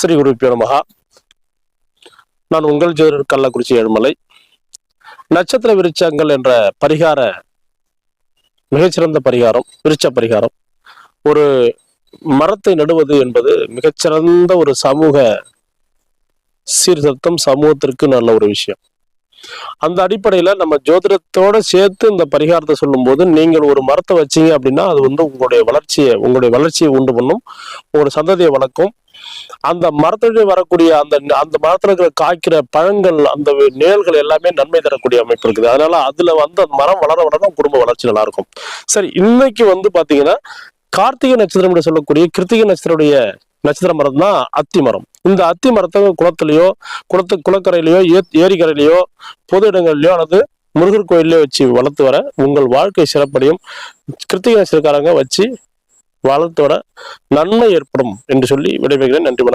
ஸ்ரீ குருப்பியோ நமஹ. நான் உங்கள் ஜோதிடர் கள்ளக்குறிச்சி ஏழுமலை. நட்சத்திர விருட்சங்கள் என்ற பரிகார மிகச்சிறந்த பரிகாரம் விருட்ச பரிகாரம். ஒரு மரத்தை நடுவது என்பது மிகச்சிறந்த ஒரு சமூக சீர்திருத்தம், சமூகத்திற்கு நல்ல ஒரு விஷயம். அந்த அடிப்படையில நம்ம ஜோதிடத்தோட சேர்த்து இந்த பரிகாரத்தை சொல்லும் போது, நீங்கள் ஒரு மரத்தை வச்சீங்க அப்படின்னா அது உங்களுடைய வளர்ச்சியை உண்டு பண்ணும், உங்களுடைய சந்ததியை வளர்க்கும். அந்த மரத்துல வரக்கூடிய அந்த மரத்துல இருக்கிற காய்க்கிற பழங்கள், அந்த நிழல்கள் எல்லாமே நன்மை தரக்கூடிய அமைப்பு இருக்குது. அதனால அதுல அந்த மரம் வளர வளர குடும்ப வளர்ச்சி நல்லா இருக்கும். சரி, இன்னைக்கு பாத்தீங்கன்னா கார்த்திகை நட்சத்திரம் சொல்லக்கூடிய கிருத்திகை நட்சத்திர மரம் தான் அத்தி மரம். இந்த அத்தி மரத்தை குளத்திலேயோ குளக்கரையிலையோ ஏரிக்கரையிலையோ பொது இடங்கள்லயோ அல்லது முருகர் கோயிலையோ வச்சு வளர்த்து வர உங்கள் வாழ்க்கை சிறப்படையும். கிருத்திகை நட்சத்திரக்காரங்க வச்சு வளர்த்து வர நன்மை ஏற்படும் என்று சொல்லி விடைபெறுகிறேன். நன்றி, வணக்கம்.